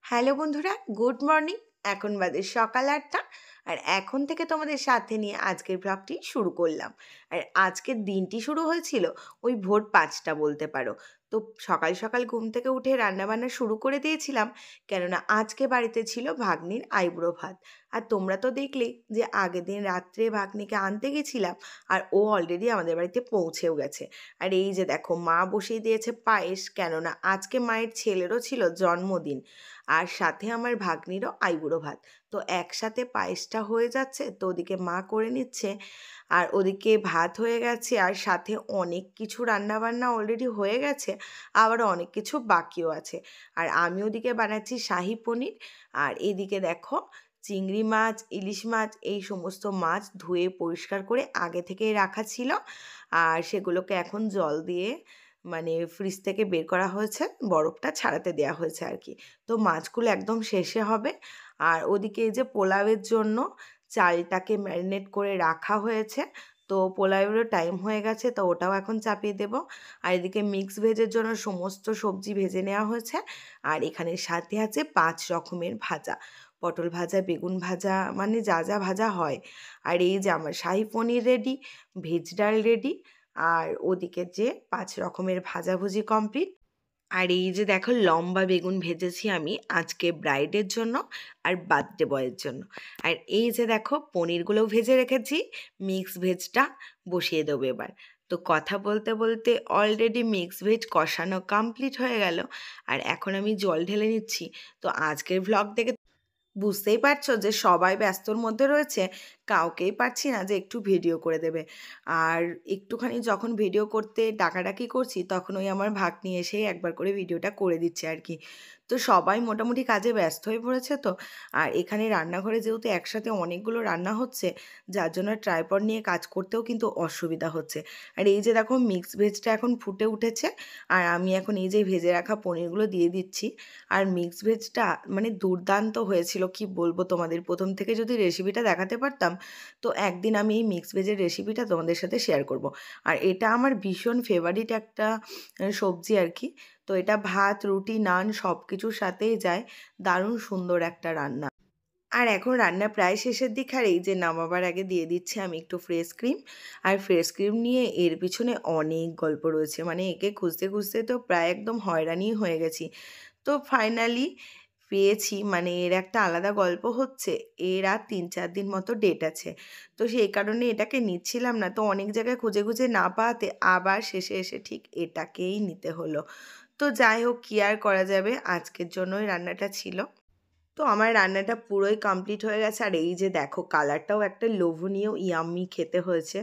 Hello বন্ধুরা, good morning. এখন বাজে সকাল ৮টা। আর এখন থেকে তোমাদের সাথে নিয়ে আজকের ব্লগটি শুরু করলাম। আর আজকের দিনটি শুরু হয়েছিল ওই ভোর ৫টা বলতে পারো। তো সকাল সকাল ঘুম থেকে উঠে রান্নাবান্না শুরু করে দিয়েছিলাম, কেননা আজকে বাড়িতে ছিল ভাগ্নির আইবুড়ো ভাত। আর তোমরা তো দেখলেই যে আগের দিন রাত্রে ভাগ্নিকে আনতে গেছিলাম, আর ও অলরেডি আমাদের বাড়িতে পৌঁছেও গেছে। আর এই যে দেখো, মা বসিয়ে দিয়েছে পায়েস, কেননা আজকে মায়ের ছেলেরও ছিল জন্মদিন। আর সাথে আমার ভাগ্নিরও আইবুড়ো ভাত। তো একসাথে পায়েসটা হয়ে যাচ্ছে, তো ওদিকে মা করে নিচ্ছে, আর ওদিকে ভাত হয়ে গেছে, আর সাথে অনেক কিছু রান্নাবান্না অলরেডি হয়ে গেছে, আবার অনেক কিছু বাকিও আছে। আর আমি ওদিকে বানাচ্ছি শাহি পনির। আর এদিকে দেখো, চিংড়ি মাছ, ইলিশ মাছ, এই সমস্ত মাছ ধুয়ে পরিষ্কার করে আগে থেকেই রাখা ছিল, আর সেগুলোকে এখন জল দিয়ে মানে ফ্রিজ থেকে বের করা হয়েছে, বরফটা ছাড়াতে দেওয়া হয়েছে আর কি। তো মাছগুলো একদম শেষে হবে। আর ওদিকে এই যে পোলাওয়ের জন্য চালটাকে ম্যারিনেট করে রাখা হয়েছে, তো পোলাওয়েরও টাইম হয়ে গেছে, তো ওটাও এখন চাপিয়ে দেব। আর এদিকে মিক্স ভেজের জন্য সমস্ত সবজি ভেজে নেওয়া হয়েছে। আর এখানে সাথে আছে ৫ রকমের ভাজা, পটল ভাজা, বেগুন ভাজা, মানে যা যা ভাজা হয়। আর এই যে আমার শাহি পনির রেডি, ভেজ ডাল রেডি, আর ওদিকে যে ৫ রকমের ভাজাভুজি কমপ্লিট। আর এই যে দেখো, লম্বা বেগুন ভেজেছি আমি আজকে ব্রাইডের জন্য আর বার্থডে বয়ের জন্য। আর এই যে দেখো, পনিরগুলোও ভেজে রেখেছি, মিক্স ভেজটা বসিয়ে দেবো এবার। তো কথা বলতে বলতে অলরেডি মিক্স ভেজ কষানো কমপ্লিট হয়ে গেল। আর এখন আমি জল ঢেলে নিচ্ছি। তো আজকের ভ্লগ দেখে বুঝতেই পারছো যে সবাই ব্যস্তর মধ্যে রয়েছে, কাউকেই পারছি না যে একটু ভিডিও করে দেবে। আর একটুখানি যখন ভিডিও করতে ডাকাডাকি করছি, তখন ওই আমার ভাগ্নি এসেই একবার করে ভিডিওটা করে দিচ্ছে আর কি। তো সবাই মোটামুটি কাজে ব্যস্ত হয়ে পড়েছে তো। আর এখানে রান্নাঘরে যেহেতু একসাথে অনেকগুলো রান্না হচ্ছে, যার জন্য ট্রাইপড নিয়ে কাজ করতেও কিন্তু অসুবিধা হচ্ছে। আর এই যে দেখো, মিক্স ভেজটা এখন ফুটে উঠেছে, আর আমি এখন এই যে ভেজে রাখা পনিরগুলো দিয়ে দিচ্ছি। আর মিক্স ভেজটা মানে দুর্দান্ত হয়েছিল, কি বলবো তোমাদের, প্রথম থেকে যদি রেসিপিটা দেখাতে পারতাম, তো একদিন আমি এই মিক্স ভেজের রেসিপিটা তোমাদের সাথে শেয়ার করব। আর এটা আমার ভীষণ ফেভারিট একটা সবজি আর কি। তো এটা ভাত, রুটি, নান সব কিছুর সাথেই যায়। দারুণ সুন্দর একটা রান্না। আর এখন রান্না প্রায় শেষের দিকে, আর এই যে নামাবার আগে দিয়ে দিচ্ছি আমি একটু ফ্রেশ ক্রিম। আর ফ্রেশ ক্রিম নিয়ে এর পিছনে অনেক গল্প রয়েছে, মানে একে খুঁজতে খুঁজতে তো প্রায় একদম হয়রানি হয়ে গেছি। তো ফাইনালি পেয়েছি, মানে এর একটা আলাদা গল্প হচ্ছে। এর আর ৩-৪ দিন মতো ডেট আছে। তো সেই কারণে এটাকে নিচ্ছিলাম না, তো অনেক জায়গায় খুঁজে খুঁজে না পাওয়াতে আবার শেষে এসে ঠিক এটাকেই নিতে হলো। তো যাই হোক, কি আর করা যাবে, আজকের জন্যই রান্নাটা ছিল। তো আমার রান্নাটা পুরোই কমপ্লিট হয়ে গেছে। আর এই যে দেখো, কালারটাও একটা লোভনীয় ইয়াম্মি খেতে হয়েছে।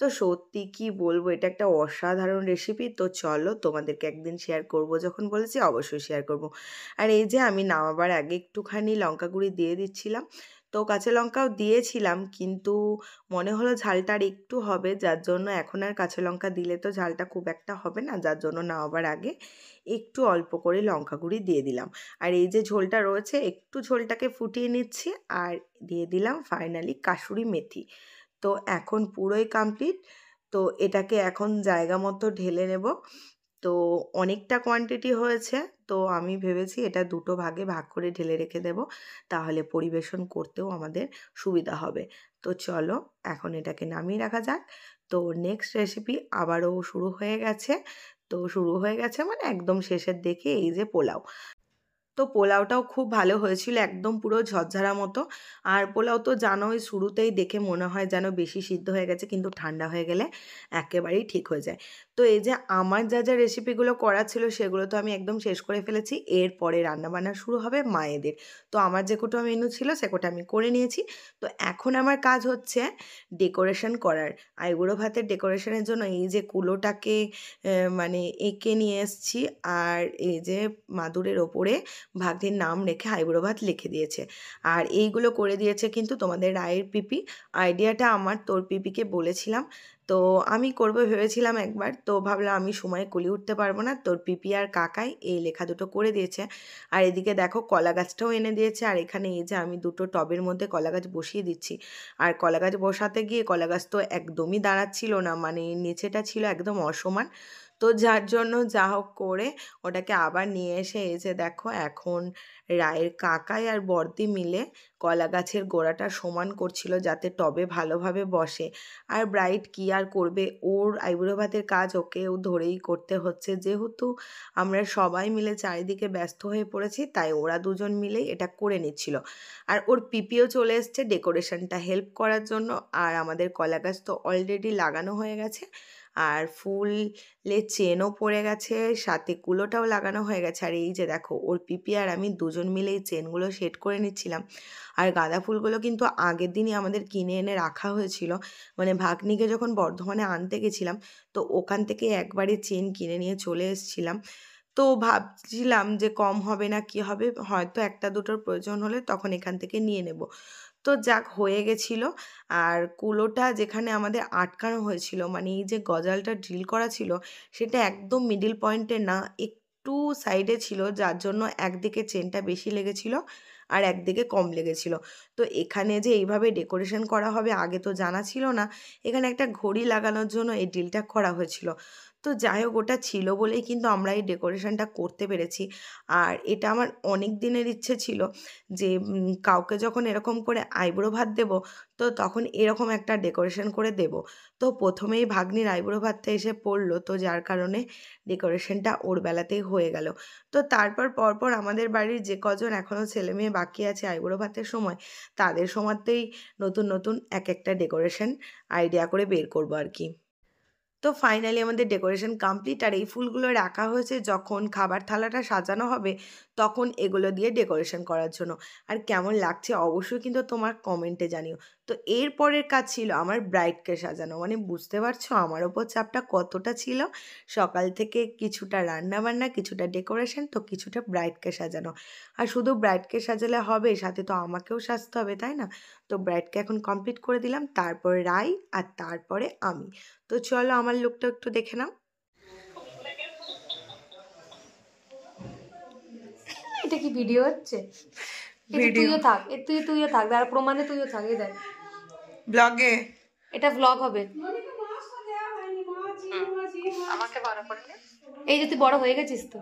তো সত্যি কি বলবো, এটা একটা অসাধারণ রেসিপি। তো চলো, তোমাদেরকে একদিন শেয়ার করব, যখন বলেছি অবশ্যই শেয়ার করব। আর এই যে আমি নামাবার আগে একটুখানি লঙ্কা গুঁড়ি দিয়ে দিচ্ছিলাম। তো কাঁচা লঙ্কাও দিয়েছিলাম, কিন্তু মনে হলো ঝালটা আর একটু হবে, যার জন্য এখন আর কাঁচা লঙ্কা দিলে তো ঝালটা খুব একটা হবে না, যার জন্য নামাবার আগে একটু অল্প করে লঙ্কা গুঁড়ি দিয়ে দিলাম। আর এই যে ঝোলটা রয়েছে, একটু ঝোলটাকে ফুটিয়ে নিচ্ছি, আর দিয়ে দিলাম ফাইনালি কাসুরি মেথি। তো এখন পুরোই কমপ্লিট। তো এটাকে এখন জায়গা মতো ঢেলে নেব। তো অনেকটা কোয়ান্টিটি হয়েছে, তো আমি ভেবেছি এটা দুটো ভাগে ভাগ করে ঢেলে রেখে দেব, তাহলে পরিবেশন করতেও আমাদের সুবিধা হবে। তো চলো, এখন এটাকে নামিয়ে রাখা যাক। তো নেক্সট রেসিপি আবারও শুরু হয়ে গেছে। তো শুরু হয়ে গেছে মানে একদম শেষের দিকে, এই যে পোলাও। তো পোলাওটাও খুব ভালো হয়েছিল, একদম পুরো ঝরঝরা মতো। আর পোলাও তো জানোই, শুরুতেই দেখে মনে হয় যেন বেশি সিদ্ধ হয়ে গেছে, কিন্তু ঠান্ডা হয়ে গেলে একেবারেই ঠিক হয়ে যায়। তো এই যে আমার যা যা রেসিপিগুলো করা ছিল, সেগুলো তো আমি একদম শেষ করে ফেলেছি। এরপরে রান্নাবান্না শুরু হবে মায়েদের। তো আমার যে কটা মেনু ছিল সে কটা আমি করে নিয়েছি। তো এখন আমার কাজ হচ্ছে ডেকোরেশন করার। আইবুড়ো ভাতের ডেকোরেশনের জন্য এই যে কুলোটাকে মানে এঁকে নিয়ে এসেছি। আর এই যে মাদুরের ওপরে ভাগ্নের নাম রেখে আইবুড়ো ভাত লিখে দিয়েছে। আর এইগুলো করে দিয়েছে কিন্তু তোমাদের রায়ের পিপি। আইডিয়াটা আমার, তোর পিপিকে বলেছিলাম। তো আমি করবো ভেবেছিলাম একবার, তো ভাবলাম আমি সময়ে কুলিয়ে উঠতে পারবো না, তোর পিপি আর কাকাই এই লেখা দুটো করে দিয়েছে। আর এদিকে দেখো, কলা গাছটাও এনে দিয়েছে। আর এখানে এই যে আমি দুটো টবের মধ্যে কলা গাছ বসিয়ে দিচ্ছি। আর কলা গাছ বসাতে গিয়ে কলা গাছ তো একদমই দাঁড়াচ্ছিল না, মানে নিচেটা ছিল একদম অসমান। তো যার জন্য যা হোক করে ওটাকে আবার নিয়ে এসে এই যে দেখো এখন রায়ের কাকাই আর বর্দি মিলে কলা গাছের গোড়াটা সমান করছিল যাতে টবে ভালোভাবে বসে। আর ব্রাইট কি আর করবে, ওর আইবুড়ো ভাতের কাজ ওকেও ধরেই করতে হচ্ছে, যেহেতু আমরা সবাই মিলে চারিদিকে ব্যস্ত হয়ে পড়েছি তাই ওরা দুজন মিলেই এটা করে নিচ্ছিল। আর ওর পিপিও চলে এসছে ডেকোরেশনটা হেল্প করার জন্য। আর আমাদের কলা গাছ তো অলরেডি লাগানো হয়ে গেছে, আর ফুলের চেনও পড়ে গেছে, সাথে কুলোটাও লাগানো হয়ে গেছে। আর এই যে দেখো ওর পিপি আর আমি দুজন মিলে এই চেনগুলো সেট করে নিচ্ছিলাম। আর গাঁদা ফুলগুলো কিন্তু আগের দিনই আমাদের কিনে এনে রাখা হয়েছিল, মানে ভাগ্নিকে যখন বর্ধমানে আনতে গেছিলাম তো ওখান থেকে একবারে চেন কিনে নিয়ে চলে এসেছিলাম। তো ভাবছিলাম যে কম হবে না কি হবে, হয়তো একটা দুটোর প্রয়োজন হলে তখন এখান থেকে নিয়ে নেব। তো যাক হয়ে গেছিলো। আর কুলোটা যেখানে আমাদের আটকানো হয়েছিল, মানে এই যে গজালটা ড্রিল করা ছিল সেটা একদম মিডিল পয়েন্টে না, একটু সাইডে ছিল, যার জন্য একদিকে চেনটা বেশি লেগেছিল আর একদিকে কম লেগেছিল। তো এখানে যে এইভাবে ডেকোরেশন করা হবে আগে তো জানা ছিল না, এখানে একটা ঘড়ি লাগানোর জন্য এই ডিলটা করা হয়েছিল। তো যাই হোক ওটা ছিল বলেই কিন্তু আমরা এই ডেকোরেশনটা করতে পেরেছি। আর এটা আমার অনেক দিনের ইচ্ছে ছিল যে কাউকে যখন এরকম করে আইবুড়ো ভাত দেব তো তখন এরকম একটা ডেকোরেশন করে দেব। তো প্রথমেই ভাগ্নির আইবুড়ো ভাতটা এসে পড়লো, তো যার কারণে ডেকোরেশনটা ওর বেলাতেই হয়ে গেল। তো তারপর পরপর আমাদের বাড়ির যে কজন এখনও ছেলে মেয়ে বাকি আছে আইবুড়ো ভাতের সময়, তাদের সময়তেই নতুন নতুন এক একটা ডেকোরেশন আইডিয়া করে বের করবো আর কি। তো ফাইনালি আমাদের ডেকোরেশন কমপ্লিট। আর এই ফুলগুলো রাখা হয়েছে যখন খাবার থালাটা সাজানো হবে তখন এগুলো দিয়ে ডেকোরেশন করার জন্য। আর কেমন লাগছে অবশ্যই কিন্তু তোমার কমেন্টে জানিও। তো এরপরের কাজ ছিল আমার ব্রাইডকে সাজানো, মানে বুঝতে পারছো আমার ওপর চাপটা কতটা ছিল। সকাল থেকে কিছুটা রান্না বান্না, কিছুটা ডেকোরেশন, তো কিছুটা ব্রাইডকে সাজানো। আর শুধু ব্রাইডকে সাজালে হবে, সাথে তো আমাকেও সাজতে হবে তাই না? তো ব্রাইডকে এখন কমপ্লিট করে দিলাম, তারপরে রাই আর তারপরে আমি। তো চলো আমার লুকটা একটু দেখে নাও। এটা কি ভিডিও হচ্ছে? তুইও থাক, তুইও থাক, আর প্রমাণে তুইও থাক। এই দেখ ব্লগে, এটা ব্লগ হবে। আমাকে বড় করে দে। এই যে তুই বড় হয়ে গেছিস তো।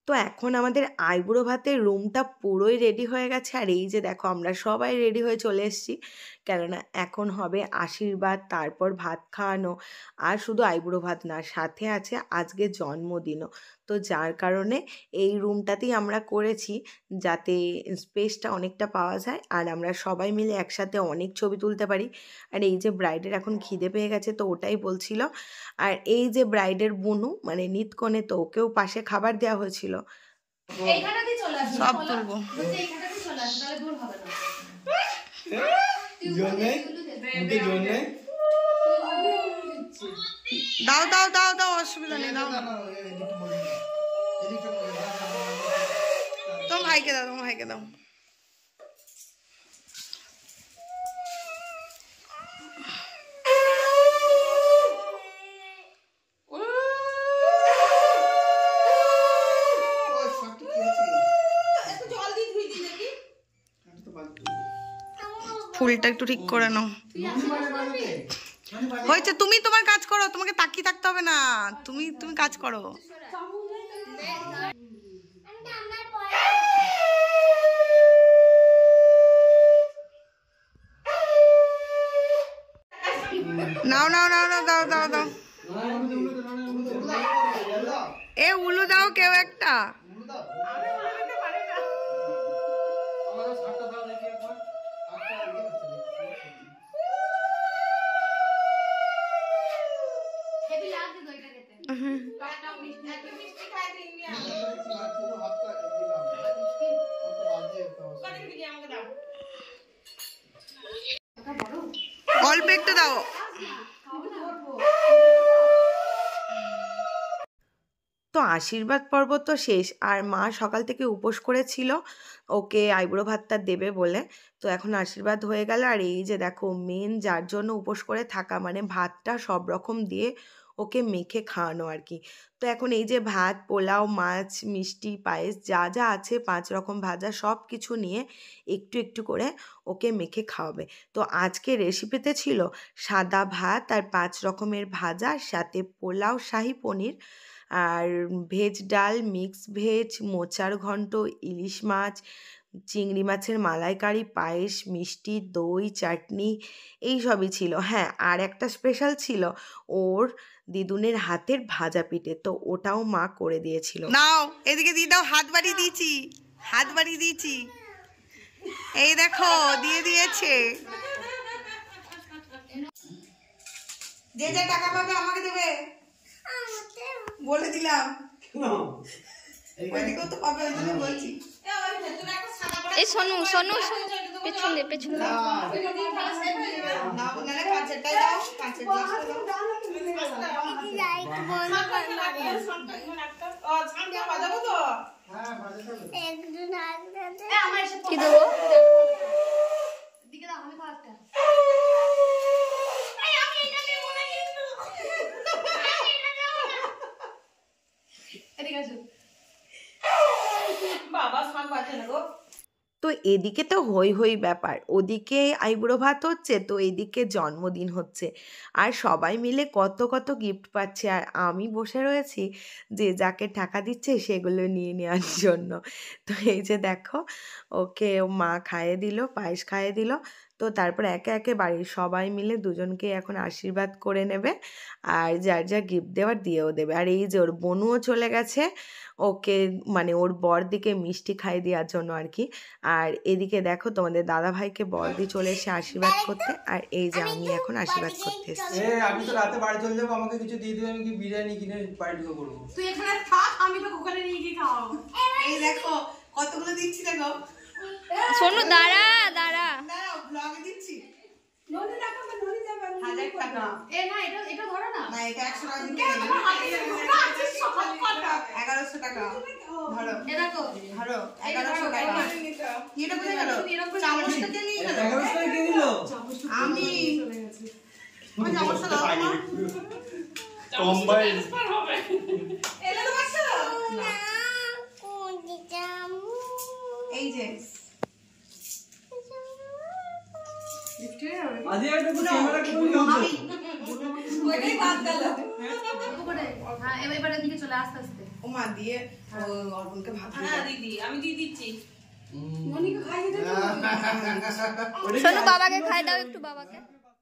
তো এখন আমাদের আইবুড়ো ভাতের রুমটা পুরোই রেডি হয়ে গেছে। আর এই যে দেখো আমরা সবাই রেডি হয়ে চলে এসেছি, কেননা এখন হবে আশীর্বাদ, তারপর ভাত খাওয়ানো। আর শুধু আইবুড়ো ভাত না, সাথে আছে আজকে জন্মদিনও। তো যার কারণে এই রুমটাতেই আমরা করেছি যাতে স্পেসটা অনেকটা পাওয়া যায় আর আমরা সবাই মিলে একসাথে অনেক ছবি তুলতে পারি। আর এই যে ব্রাইডের এখন খিদে পেয়ে গেছে তো ওটাই বলছিল। আর এই যে ব্রাইডের বুনু মানে নিতকনে, তো ওকেও পাশে খাবার দেওয়া হয়েছিল। সব তুলবো। দাও দাও দাও দাও, অসুবিধা নেই, দাও তোমার ভাইকে দাও, তোমার ভাইকে দাও। ফুলটা একটু ঠিক করে নাও। হয়েছে, তুমি তোমার কাজ করো, তোমাকে তাকিয়ে থাকতে হবে না, তুমি তুমি কাজ করো। নাও নাও নাও নাও, দাও দাও দাও। এ উলু দাও কেউ একটা। অল্প একটু দাও। তো আশীর্বাদ পর্ব তো শেষ, আর মা সকাল থেকে উপোস করেছিল ওকে আইবুড়ো ভাতটা দেবে বলে। তো এখন আশীর্বাদ হয়ে গেল, আর এই যে দেখো মেন যার জন্য উপোস করে থাকা, মানে ভাতটা সব রকম দিয়ে ওকে মেখে খাওয়ানো আর কি। তো এখন এই যে ভাত, পোলাও, মাছ, মিষ্টি, পায়েস যা যা আছে 5 রকম ভাজা সব কিছু নিয়ে একটু একটু করে ওকে মেখে খাওয়াবে। তো আজকে রেসিপিতে ছিল সাদা ভাত আর 5 রকমের ভাজা, সাথে পোলাও, শাহী পনির, আর ভেজ ডাল, মিক্স ভেজ, মোচার ঘন্ট, ইলিশ মাছ, চিংড়ি মাছের মালাইকারি, পায়েস, মিষ্টি, দই, চাটনি, এই সবই ছিল। হ্যাঁ, আর একটা স্পেশাল ছিল ওর দিদুনের হাতের ভাজা পিঠে, তো ওটাও মা করে দিয়েছিল। নাও এদিকে দিয়ে দাও, হাত বাড়িয়ে দিয়েছি, হাত বাড়িয়ে দিয়েছি, এই দেখো দিয়ে দিয়েছে। যে যে টাকা পাবে আমাকে দেবে বলে দিলাম, ওইদিকেও তো পাবে, ওই জন্য বলছি। এই সোনু সোনু পেছন দে পেছন দে। না বলে কাঁচেরটাই দাও, কাঁচের গ্লাসটা দাও। কি দেবো? তো এদিকে তো হই হই ব্যাপার, ওদিকে আইবুড়ো ভাত হচ্ছে, তো এদিকে জন্মদিন হচ্ছে, আর সবাই মিলে কত কত গিফট পাচ্ছে, আর আমি বসে রয়েছি যে যাকে টাকা দিচ্ছে সেগুলো নিয়ে নেওয়ার জন্য। তো এই যে দেখো ওকে মা খাইয়ে দিল, পায়েস খাইয়ে দিল। তো তারপর একে একে বাড়ির সবাই মিলে দুজনকে এখন আশীর্বাদ করে নেবে, আর যার যা গিফট দেওয়ার দিয়েও দেবে। আর এই যে ওর বোনুও চলে গেছে ওকে, মানে ওর বরদিকে মিষ্টি খাইয়ে দেওয়ার জন্য আর কি। আর এদিকে দেখো তোমাদের দাদা ভাইকে বর্দি চলে এসে আশীর্বাদ করতে, আর এই যে আমি এখন আশীর্বাদ করতে এসেছি। আমি তো রাতে বাড়ি চলে যাবো, আমাকে কিছু দিয়ে দিবে, আমি কি বিরিয়ানি কিনে বাড়ি ঢুকে পড়বো। তুই এখানে থাক, আমি তো ওখানে নিয়ে গিয়ে খাওয়াবো। এই দেখো কতগুলো দিচ্ছি, দেখো সোনু দাঁড়া দাঁড়া। দাঁড়াও ব্লগে দিচ্ছি। ননি টাকা বা ননি যাবে 1000 টাকা। এ না, এটা ধরো না। না এটা 100 টাকা দিতে কেন তোমার হাতে টাকা আছে সব কত? 1100 টাকা ধরো, এ দেখো, ধরো 1100 টাকা। এটা কোথায় গেল? চামচটা কে নিয়ে গেল? 1100 টাকা কে দিল? আমি ওই চামচটা দাও আমার। কম্বাইন এলে তো বাচ্চা না, এই যে আজে একটা ক্যামেরা করলি হবে। ওইটাই বাদ গেল। উপরে হ্যাঁ, এবারে দিকে চলে আস্তে আস্তে। ও মা দিয়ে অর্পণকে ভাত দিয়ে হ্যাঁ দাও। দিদি, আমি দিয়ে দিচ্ছি। সোনু বাবাকে খাই দাও একটু, বাবাকে।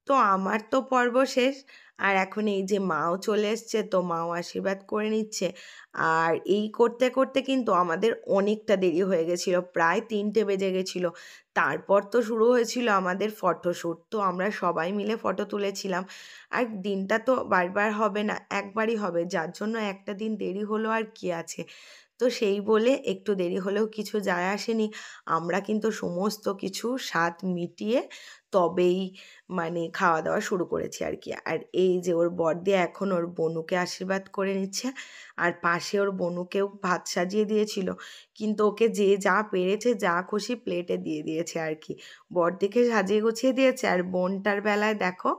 তো আমার তো পর্ব শেষ, আর এখন এই যে মাও চলে এসছে, তো মাও আশীর্বাদ করে নিচ্ছে। আর এই করতে করতে কিন্তু আমাদের অনেকটা দেরি হয়ে গেছিল, প্রায় 3টে বেজে গেছিল। তারপর তো শুরু হয়েছিল আমাদের ফটোশ্যুট, তো আমরা সবাই মিলে ফটো তুলেছিলাম। আর দিনটা তো বারবার হবে না, একবারই হবে, যার জন্য একটা দিন দেরি হলো আর কি আছে। তো সেই বলে একটু দেরি হলেও কিছু যায় আসেনি, আমরা কিন্তু সমস্ত কিছু স্বাদ মিটিয়ে তবেই মানে খাওয়া দাওয়া শুরু করেছি আর কি। আর এই যে ওর বড়দি এখন ওর বনুকে আশীর্বাদ করে নিচ্ছে, আর পাশে ওর বনুকেও ভাত সাজিয়ে দিয়েছিল, কিন্তু ওকে যে যা পেরেছে যা খুশি প্লেটে দিয়ে দিয়েছে আর কি। বড়দিকে সাজিয়ে গুছিয়ে দিয়েছে, আর বোনটার বেলায় দেখো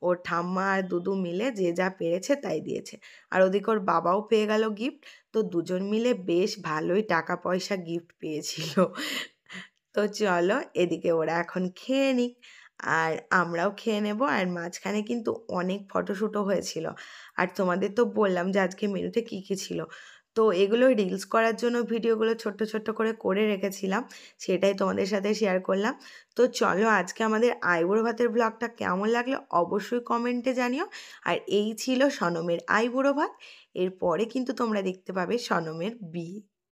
ওর ঠাম্মা আর দুদু মিলে যে যা পেরেছে তাই দিয়েছে। আর ওদিকে ওর বাবাও পেয়ে গেল গিফট, তো দুজন মিলে বেশ ভালোই টাকা পয়সা গিফট পেয়েছিল। তো চলো এদিকে ওরা এখন খেয়ে নিক, আর আমরাও খেয়ে নেব। আর মাঝখানে কিন্তু অনেক ফটোশ্যুটও হয়েছিল, আর তোমাদের তো বললাম যে আজকে মেনুতে কী কী ছিল। তো এগুলো রিলস করার জন্য ভিডিওগুলো ছোট্ট ছোট্ট করে রেখেছিলাম, সেটাই তোমাদের সাথে শেয়ার করলাম। তো চলো আজকে আমাদের আইবুড়ো ভাতের ব্লগটা কেমন লাগলো অবশ্যই কমেন্টে জানিও। আর এই ছিল সনমের আইবুড়ো ভাত, এরপরে কিন্তু তোমরা দেখতে পাবে সনমের বিয়ে।